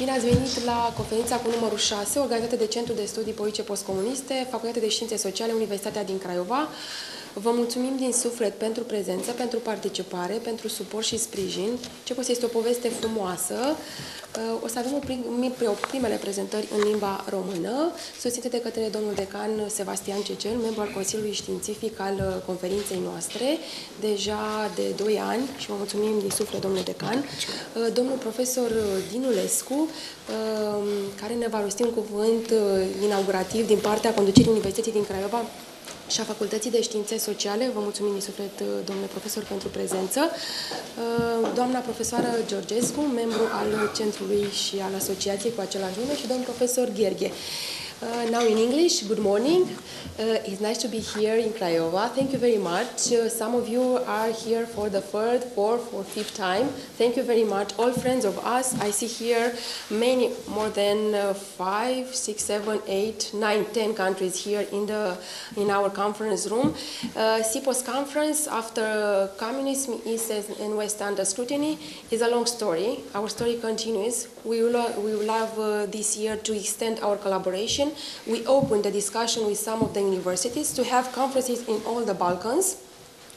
Bine ați venit la conferința cu numărul 6, organizată de Centrul de Studii Politice Postcomuniste, Facultatea de Științe Sociale, Universitatea din Craiova. Vă mulțumim din suflet pentru prezență, pentru participare, pentru suport și sprijin. CEPOS este o poveste frumoasă. O să avem primele prezentări în limba română, susținute de către domnul decan Sebastian Cecel, membru al Consiliului Științific al conferinței noastre, deja de 2 ani, și vă mulțumim din suflet, domnule decan. Domnul profesor Dinulescu, care ne va rosti un cuvânt inaugurativ din partea conducerii Universității din Craiova și a Facultății de Științe Sociale. Vă mulțumim din suflet, domnule profesor, pentru prezență. Doamna profesoară Georgescu, membru al Centrului și al Asociației cu același nume, și domnul profesor Gherghe. Now in English, good morning. It's nice to be here in Craiova. Thank you very much. Some of you are here for the third, fourth, or fifth time. Thank you very much. All friends of us. I see here many, more than 5, 6, 7, 8, 9, 10 countries here in our conference room. CEPOS conference after Communism, East and West under Scrutiny is a long story. Our story continues. We will love this year to extend our collaboration. We opened the discussion with some of the universities to have conferences in all the Balkans.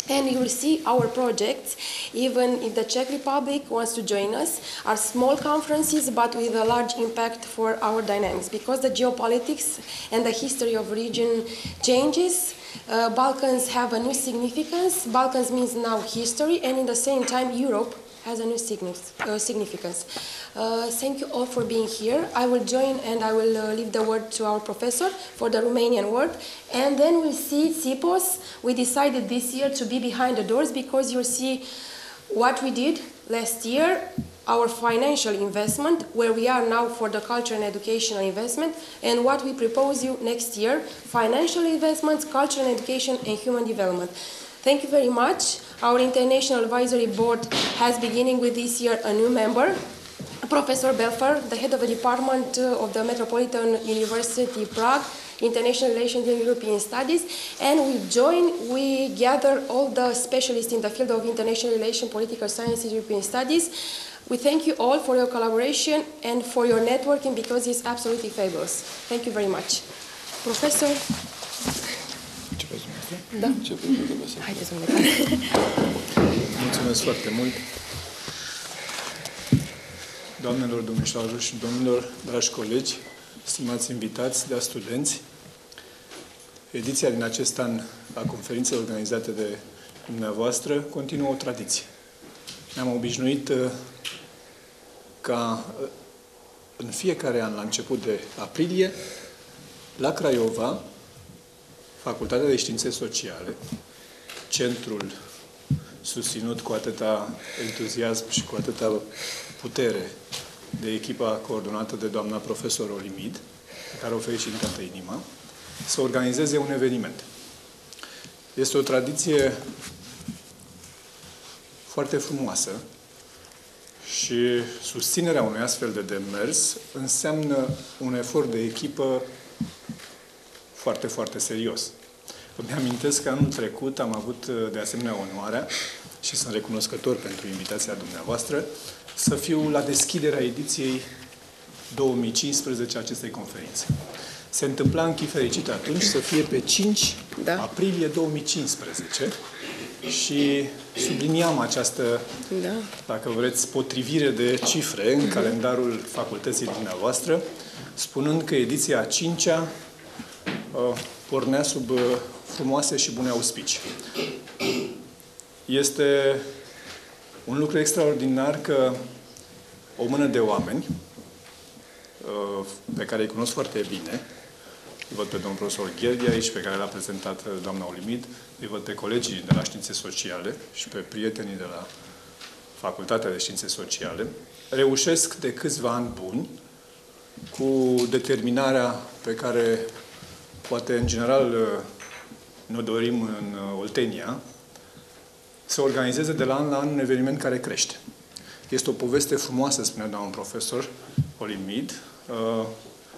And you will see our projects, even if the Czech Republic wants to join us, are small conferences, but with a large impact for our dynamics. Because the geopolitics and the history of region changes, Balkans have a new significance. Balkans means now history, and in the same time, Europe has a new significance. Thank you all for being here. I will join and I will leave the word to our professor for the Romanian word, and then we'll see CEPOS. We decided this year to be behind the doors because you'll see what we did last year, our financial investment, where we are now for the culture and educational investment, and what we propose you next year, financial investments, culture and education, and human development. Thank you very much. Our International Advisory Board has, beginning with this year, a new member, Professor Belfer, the head of the Department of the Metropolitan University Prague, International Relations and European Studies, and we gather all the specialists in the field of international relations, political sciences, European studies. We thank you all for your collaboration and for your networking, because it's absolutely fabulous. Thank you very much. Professor? Da. Haideți, domnule. Mulțumesc foarte mult. Doamnelor, domnișoarelor și domnilor, dragi colegi, stimați invitați, de studenți, ediția din acest an a conferinței organizate de dumneavoastră continuă o tradiție. Ne-am obișnuit ca în fiecare an, la început de aprilie, la Craiova, Facultatea de Științe Sociale, centrul susținut cu atâta entuziasm și cu atâta putere de echipa coordonată de doamna profesor Olimid, pe care o felicit din toată inima, să organizeze un eveniment. Este o tradiție foarte frumoasă și susținerea unui astfel de demers înseamnă un efort de echipă foarte, foarte serios. Îmi amintesc că anul trecut am avut de asemenea onoarea, și sunt recunoscător pentru invitația dumneavoastră, să fiu la deschiderea ediției 2015 a acestei conferințe. Se întâmpla în chip fericit atunci să fie pe 5 aprilie 2015 și subliniam această, dacă vreți, potrivire de cifre în calendarul facultății dumneavoastră, spunând că ediția a 5-a pornea sub frumoase și bune auspicii. Este un lucru extraordinar că o mână de oameni, pe care îi cunosc foarte bine, îi văd pe domnul profesor Gherghe aici, pe care l-a prezentat doamna Olimid, îi văd pe colegii de la Științe Sociale și pe prietenii de la Facultatea de Științe Sociale, reușesc de câțiva ani buni, cu determinarea pe care poate în general ne dorim în Oltenia, să organizeze de la an la an un eveniment care crește. Este o poveste frumoasă, spunea doamna profesor Olimid.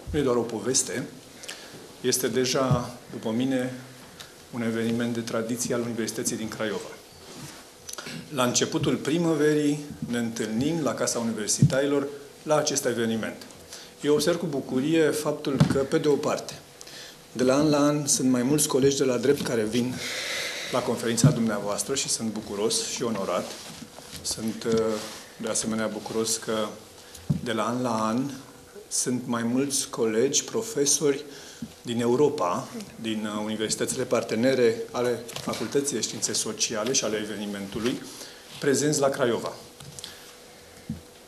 Nu e doar o poveste, este deja, după mine, un eveniment de tradiție al Universității din Craiova. La începutul primăverii ne întâlnim la Casa Universitarilor la acest eveniment. Eu observ cu bucurie faptul că, pe de o parte, de la an la an sunt mai mulți colegi de la drept care vin la conferința dumneavoastră și sunt bucuros și onorat. Sunt de asemenea bucuros că de la an la an sunt mai mulți colegi, profesori din Europa, din universitățile partenere ale Facultății de Științe Sociale și ale evenimentului, prezenți la Craiova.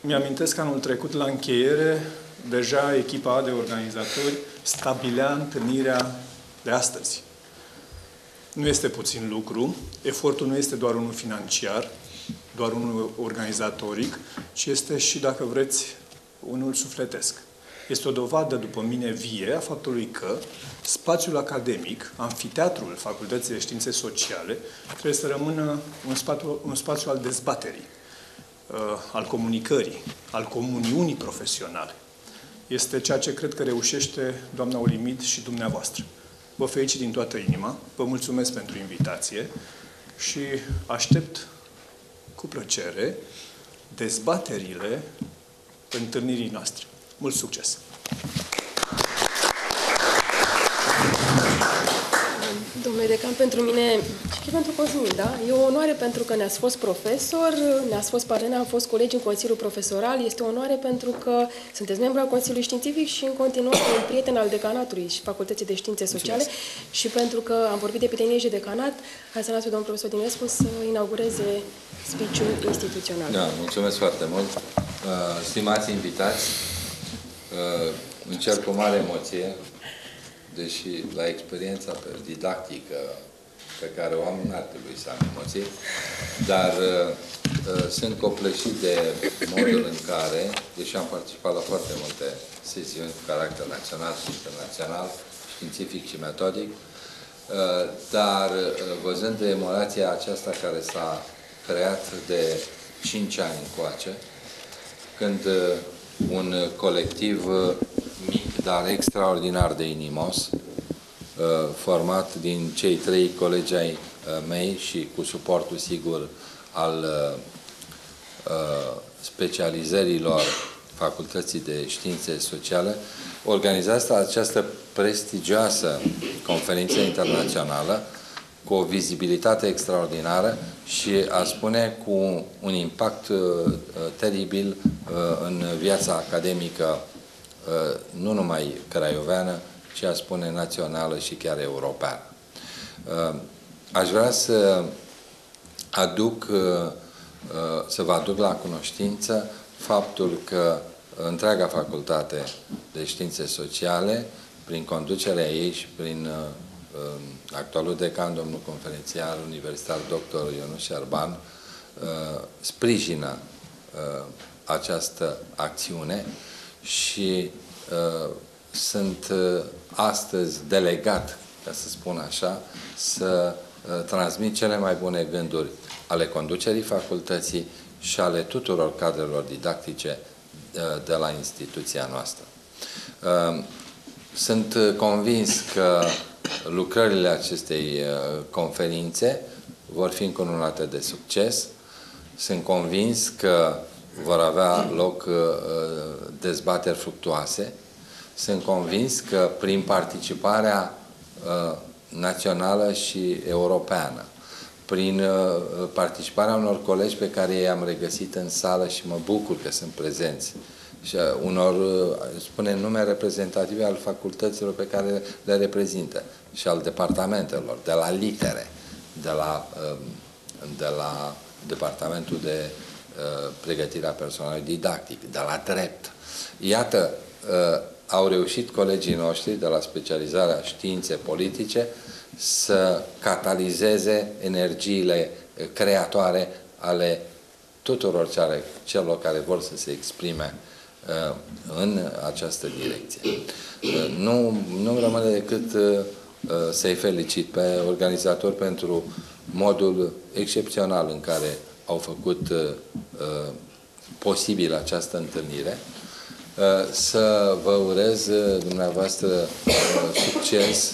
Mi-amintesc anul trecut, la încheiere, deja echipa de organizatori stabilea întâlnirea de astăzi. Nu este puțin lucru, efortul nu este doar unul financiar, doar unul organizatoric, ci este și, dacă vreți, unul sufletesc. Este o dovadă, după mine, vie a faptului că spațiul academic, amfiteatrul Facultății de Științe Sociale, trebuie să rămână un spațiu al dezbaterii, al comunicării, al comuniunii profesionale. Este ceea ce cred că reușește doamna Olimid și dumneavoastră. Vă felicit din toată inima, vă mulțumesc pentru invitație și aștept cu plăcere dezbaterile întâlnirii noastre. Mult succes! Domnule decan, pentru mine și pentru Cosmin, da? E o onoare pentru că ne-ați fost profesor, ne-ați fost partener, am fost colegi în Consiliul Profesoral. Este o onoare pentru că sunteți membru al Consiliului Științific și în continuare un prieten al decanatului și Facultății de Științe Sociale. Mulțumesc. Și pentru că am vorbit de prietenie și decanat, ați lăsat pe domnul profesor Dinescu să inaugureze speech-ul instituțional. Da, mulțumesc foarte mult. Stimați invitați, încerc cu mare emoție, deși la experiența didactică pe care o am, n-ar trebui să am emoții, dar sunt copleșit de modul în care, deși am participat la foarte multe sesiuni cu caracter național și internațional, științific și metodic, dar văzând emoția aceasta care s-a creat de 5 ani încoace, când un colectiv mic, dar extraordinar de inimos, format din cei 3 colegi ai mei și cu suportul sigur al specializărilor Facultății de Științe Sociale, organizează această prestigioasă conferință internațională cu o vizibilitate extraordinară și, a spune, cu un impact teribil în viața academică, nu numai craioveană, ci, a spune, națională și chiar europeană. Aș vrea să vă aduc la cunoștință faptul că întreaga Facultate de Științe Sociale, prin conducerea ei și prin actualul decan, domnul conferențiar universitar dr. Ionuț Șerban, sprijină această acțiune și sunt astăzi delegat, ca să spun așa, să transmit cele mai bune gânduri ale conducerii facultății și ale tuturor cadrelor didactice de la instituția noastră. Sunt convins că lucrările acestei conferințe vor fi încununate de succes. Sunt convins că vor avea loc dezbateri fructuoase. Sunt convins că prin participarea națională și europeană, prin participarea unor colegi pe care i-am regăsit în sală și mă bucur că sunt prezenți, și unor, spune, nume reprezentative al facultăților pe care le reprezintă și al departamentelor, de la litere, de la Departamentul de Pregătirea Personalului Didactic, de la drept. Iată, au reușit colegii noștri de la specializarea științe politice să catalizeze energiile creatoare ale tuturor celor care vor să se exprime în această direcție. Nu rămâne decât să-i felicit pe organizatori pentru modul excepțional în care au făcut posibil această întâlnire. Să vă urez dumneavoastră succes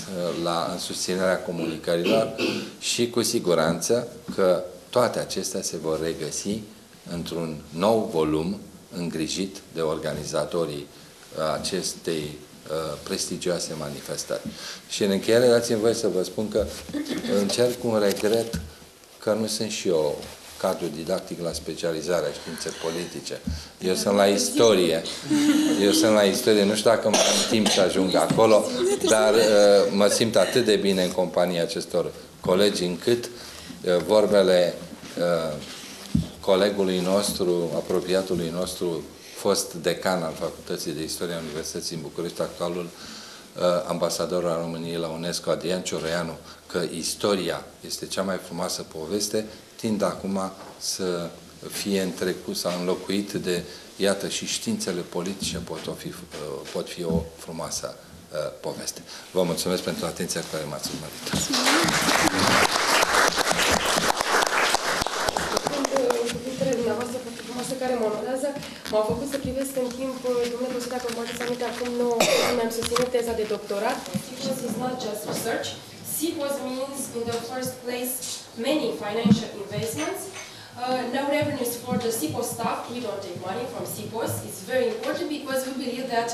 în susținerea comunicărilor și cu siguranță că toate acestea se vor regăsi într-un nou volum îngrijit de organizatorii acestei prestigioase manifestări. Și în încheiere dați-mi voie să vă spun că încerc cu un regret că nu sunt și eu cadru didactic la specializarea științe politice. Eu sunt la istorie. Nu știu dacă mai am timp să ajung acolo, dar mă simt atât de bine în compania acestor colegi încât vorbele colegului nostru, apropiatului nostru, fost decan al Facultății de Istorie a Universității în București, actualul ambasador al României la UNESCO, Adrian Cioroianu, că istoria este cea mai frumoasă poveste, tind acum să fie întrecut sau înlocuit de, iată, și științele politice pot fi o frumoasă poveste. Vă mulțumesc pentru atenția cu care m-ați urmărit. Cuvintele dumneavoastră foarte frumoase care mă onorează m-au făcut să privesc în timp, domnule profesor, dacă mă aduceți aminte, acum 9 ani mi-am susținut teza de doctorat. CEPOS is not just research. CEPOS means, in the first place, many financial investments. No revenues for the CEPOS staff. We don't take money from CEPOS. It's very important because we believe that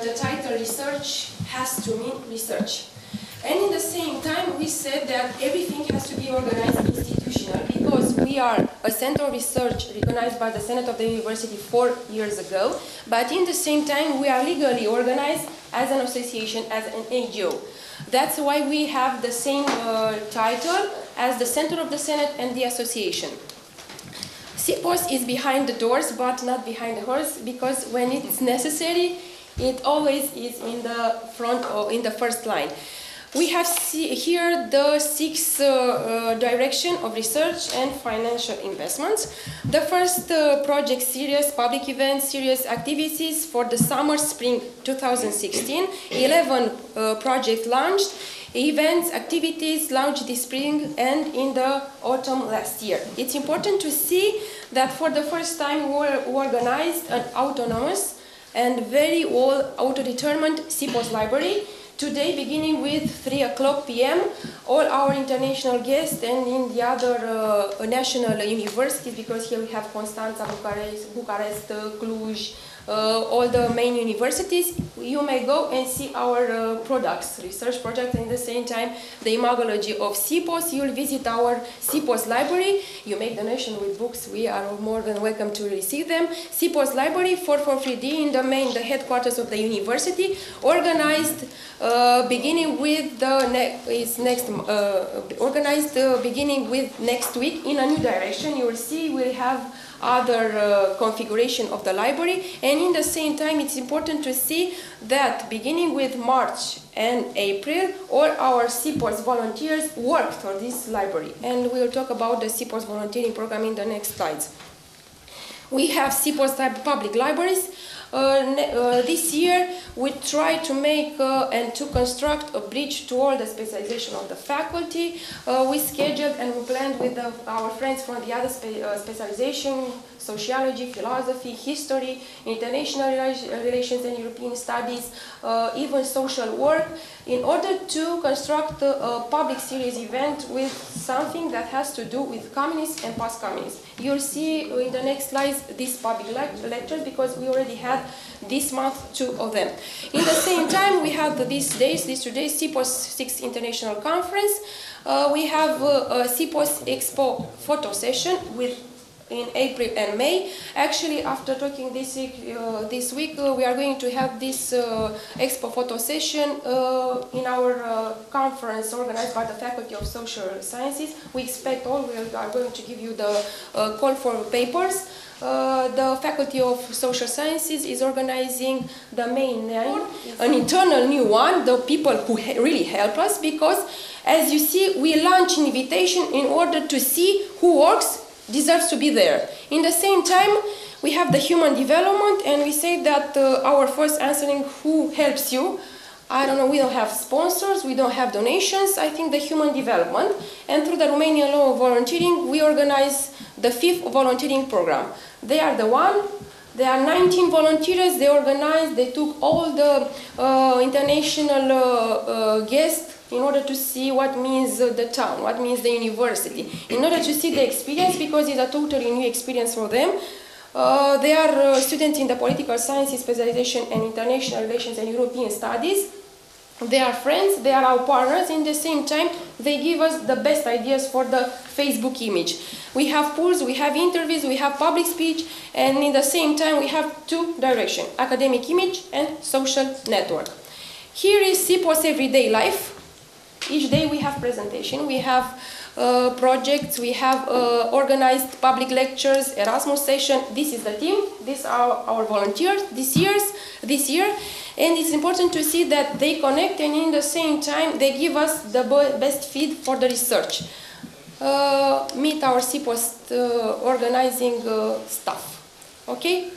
the title research has to mean research. And in the same time, we said that everything has to be organized institutional because we are a center of research recognized by the Senate of the University 4 years ago, but in the same time, we are legally organized as an association, as an NGO. That's why we have the same title as the center of the Senate and the association. CEPOS is behind the doors, but not behind the horse, because when it's necessary, it always is in the front or in the first line. We have here the 6 direction of research and financial investments. The first project series, public events, serious activities for the summer-spring 2016, 11 projects launched, events, activities launched this spring and in the autumn last year. It's important to see that for the first time we organized an autonomous and very well auto-determined CEPOS library. Today, beginning with 3 o'clock p.m., all our international guests and in the other national universities, because here we have Constanța, Bucharest, Cluj, all the main universities, you may go and see our products, research projects, and at the same time the imagology of CEPOS. You'll visit our CEPOS library. You make donation with books. We are more than welcome to receive them. CEPOS library, 443D in the headquarters of the university, organized beginning with beginning with next week in a new direction. You will see we'll have other configuration of the library, and in the same time it's important to see that beginning with March and April all our CEPOS volunteers work for this library, and we'll talk about the CEPOS volunteering program in the next slides. We have CEPOS public libraries. This year we try to make and to construct a bridge to all the specialization of the faculty. We scheduled and we planned with our friends from the other specialization, sociology, philosophy, history, international relations and European studies, even social work, in order to construct a public series event with something that has to do with communists and past-communists. You'll see in the next slides these public lectures because we already had this month 2 of them. In the same time, we had these 2 days, CEPOS 6 International Conference. We have a CEPOS Expo photo session in April and May. Actually, after talking this week, we are going to have this Expo photo session in our conference organized by the Faculty of Social Sciences. We expect all, we are going to give you the call for papers. The Faculty of Social Sciences is organizing the main night, an internal new one, the people who really help us, because as you see, we launch an invitation in order to see who works deserves to be there. In the same time, we have the human development, and we say that our first answering who helps you. I don't know, we don't have sponsors, we don't have donations, I think the human development. And through the Romanian law of volunteering, we organize the 5th volunteering program. They are the one, there are 19 volunteers, they organized, they took all the international guests in order to see what means the town, what means the university, in order to see the experience, because it's a totally new experience for them. They are students in the political sciences specialization and international relations and European studies. They are friends, they are our partners. In the same time, they give us the best ideas for the Facebook image. We have polls, we have interviews, we have public speech, and in the same time we have two directions, academic image and social network. Here is CEPOS everyday life. Each day we have presentation, we have projects, we have organized public lectures, Erasmus session. This is the team, these are our volunteers this year. And it's important to see that they connect and in the same time they give us the best feed for the research. Meet our CEPOS organizing staff. Okay?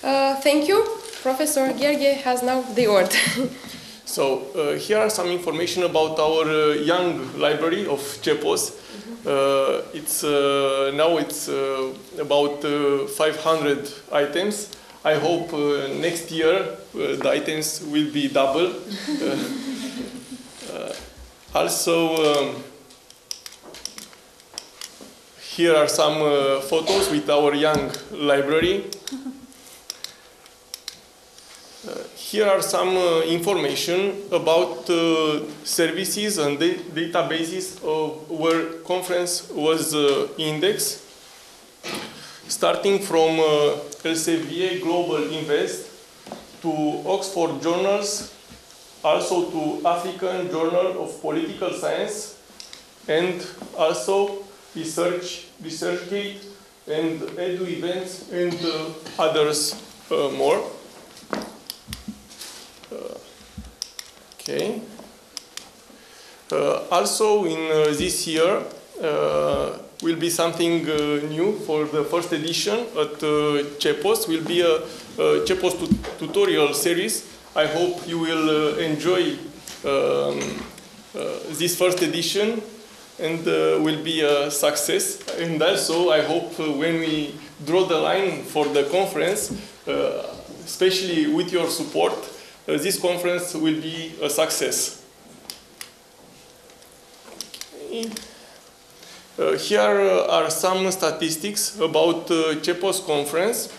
Thank you. Professor Gheorghe has now the word. So here are some information about our young library of CEPOS. Now it's about 500 items. I hope next year the items will be double. Also, here are some photos with our young library. Here are some information about services and databases of where conference was indexed, starting from Elsevier Global Invest to Oxford Journals, also to African Journal of Political Science, and also ResearchGate and Edu Events and others more. Okay. Also in this year will be something new for the first edition at CEPOS. Will be a CEPOS tutorial series. I hope you will enjoy this first edition and will be a success. And also I hope when we draw the line for the conference, especially with your support, this conference will be a success. Okay. Here are some statistics about CEPOS conference.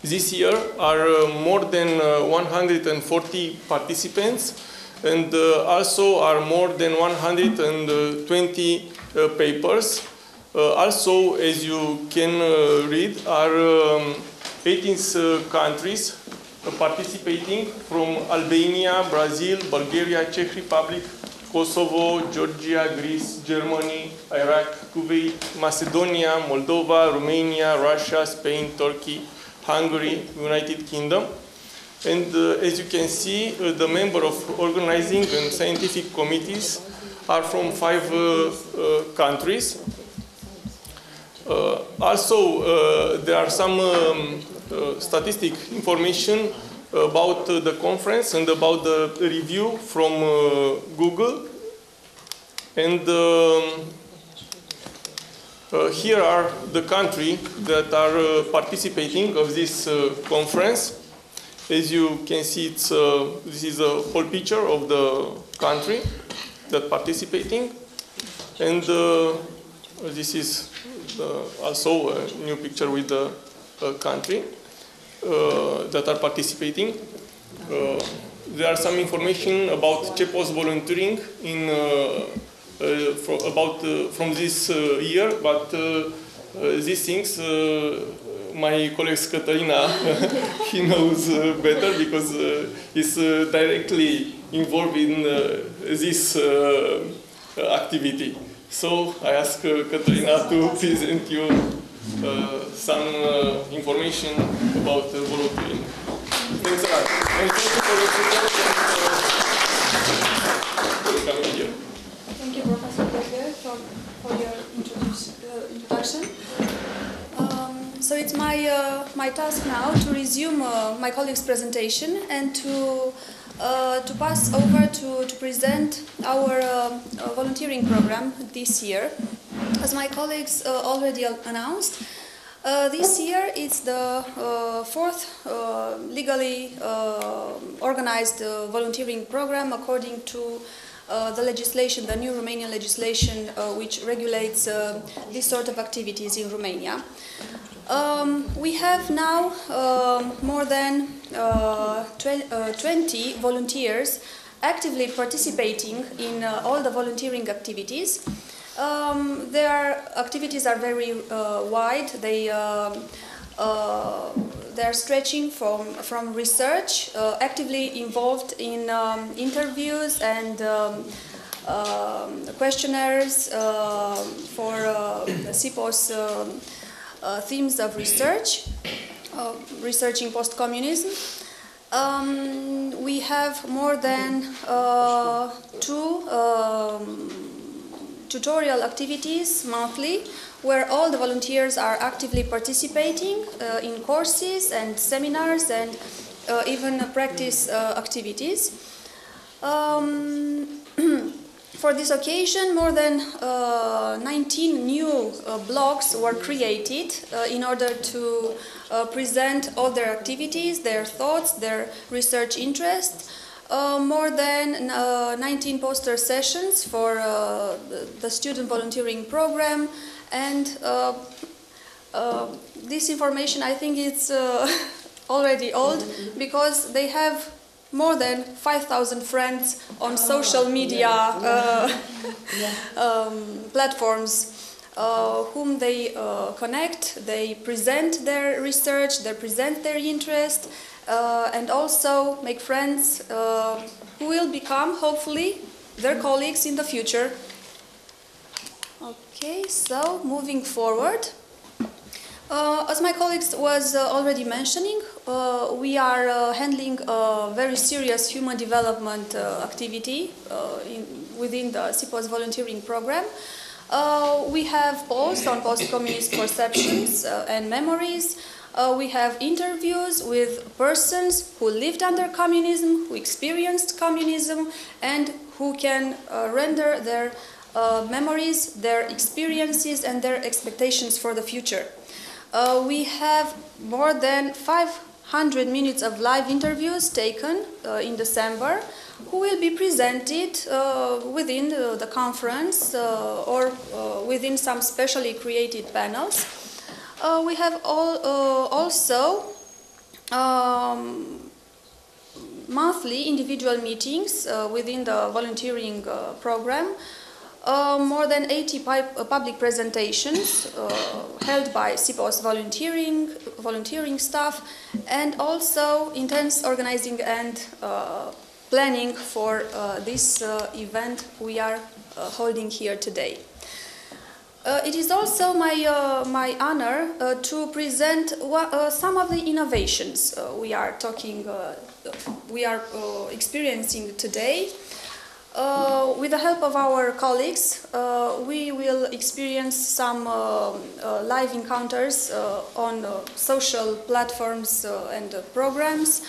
This year are more than 140 participants, and also are more than 120 papers. Also, as you can read, are 18 countries participating from Albania, Brazil, Bulgaria, Czech Republic, Kosovo, Georgia, Greece, Germany, Iraq, Kuwait, Macedonia, Moldova, Romania, Russia, Spain, Turkey, Hungary, United Kingdom. And as you can see, the member of organizing and scientific committees are from 5 countries. Also, there are some statistic information about the conference and about the review from Google. And here are the countries that are participating of this conference. As you can see, this is a whole picture of the country that participating. And this is also a new picture with the country that are participating. There are some information about CEPOS volunteering in from this year, but these things my colleague Cătălina he knows better because he's directly involved in this activity. So I ask Cătălina to present you some information about volunteering. Thanks a lot. And thank you for your support and for coming here. Thank you, Professor Gheorghe, for your introduction. So it's my task now to resume my colleague's presentation and to pass over to present our volunteering program this year. As my colleagues already announced, this year it's the 4th legally organized volunteering program according to the legislation, the new Romanian legislation which regulates this sort of activities in Romania. We have now more than 20 volunteers actively participating in all the volunteering activities. Their activities are very wide. They are stretching from research, actively involved in interviews and questionnaires for CEPOS themes of research, researching post-communism. We have more than 2 tutorial activities monthly, where all the volunteers are actively participating in courses and seminars and even practice activities. For this occasion, more than 19 new blogs were created in order to present all their activities, their thoughts, their research interests. More than 19 poster sessions for the student volunteering program, and this information, I think it's already old, because they have more than 5,000 friends on social media platforms whom they connect. They present their research, they present their interest, and also make friends who will become, hopefully, their colleagues in the future. Okay, so moving forward. As my colleagues was already mentioning, we are handling a very serious human development activity within the CEPOS volunteering program. We have polls on post-communist perceptions and memories. We have interviews with persons who lived under communism, who experienced communism, and who can render their memories, their experiences, and their expectations for the future. We have more than 500 minutes of live interviews taken in December, who will be presented within the conference or within some specially created panels. We have also monthly individual meetings within the volunteering program. More than 80 public presentations held by CEPOS volunteering staff, and also intense organizing and planning for this event we are holding here today. It is also my honor to present some of the innovations we are experiencing today. With the help of our colleagues, we will experience some live encounters on social platforms and programs,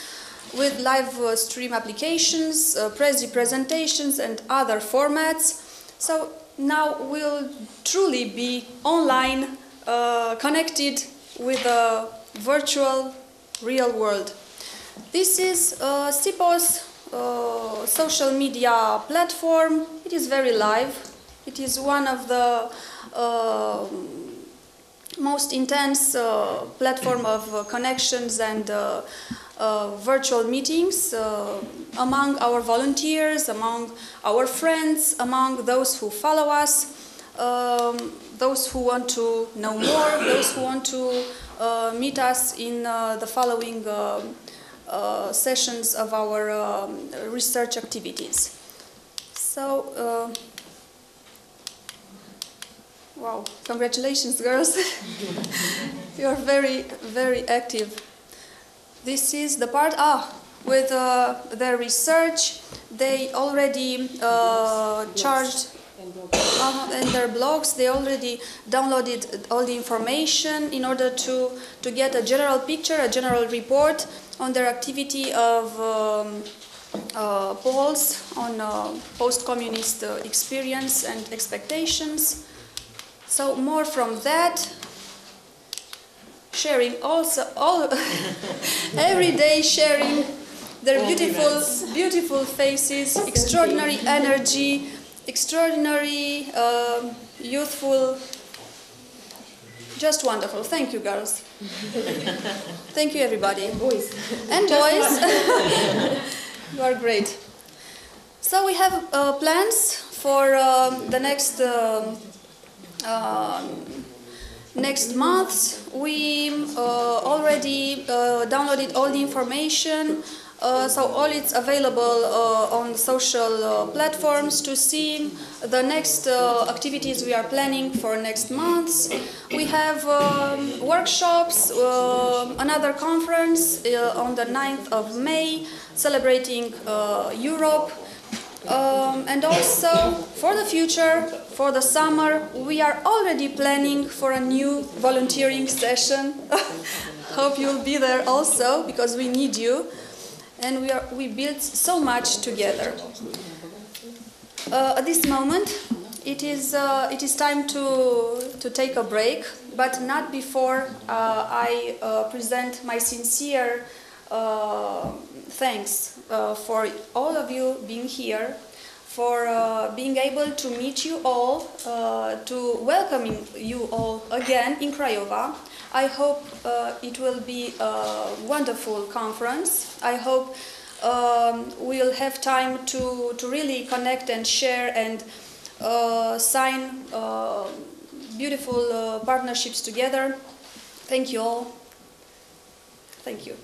with live stream applications, presentations, and other formats. So now we'll truly be online, connected with the virtual real world. This is CEPOS social media platform. It is very live. It is one of the most intense platform of connections and virtual meetings among our volunteers, among our friends, among those who follow us, those who want to know more, those who want to meet us in the following sessions of our research activities. So, wow, congratulations, girls. You are very, very active. This is the part, with their research, they already charged, and their blogs, they already downloaded all the information in order to get a general picture, a general report on their activity of polls on post-communist experience and expectations. So more from that, sharing also every day sharing their beautiful faces, extraordinary energy, extraordinary youthful Just wonderful. Thank you, girls. Thank you, everybody. Boys. And boys. You are great. So we have plans for the next months. We already downloaded all the information, so all it's available on social platforms to see the next activities we are planning for next months. We have workshops, another conference on the 9th of May celebrating Europe. And also for the future, for the summer, we are already planning for a new volunteering session. Hope you'll be there also, because we need you. And we built so much together. At this moment, it is time to take a break, but not before I present my sincere thanks for all of you being here, for being able to meet you all, to welcoming you all again in Craiova. I hope it will be a wonderful conference. I hope we'll have time to really connect and share and sign beautiful partnerships together. Thank you all. Thank you.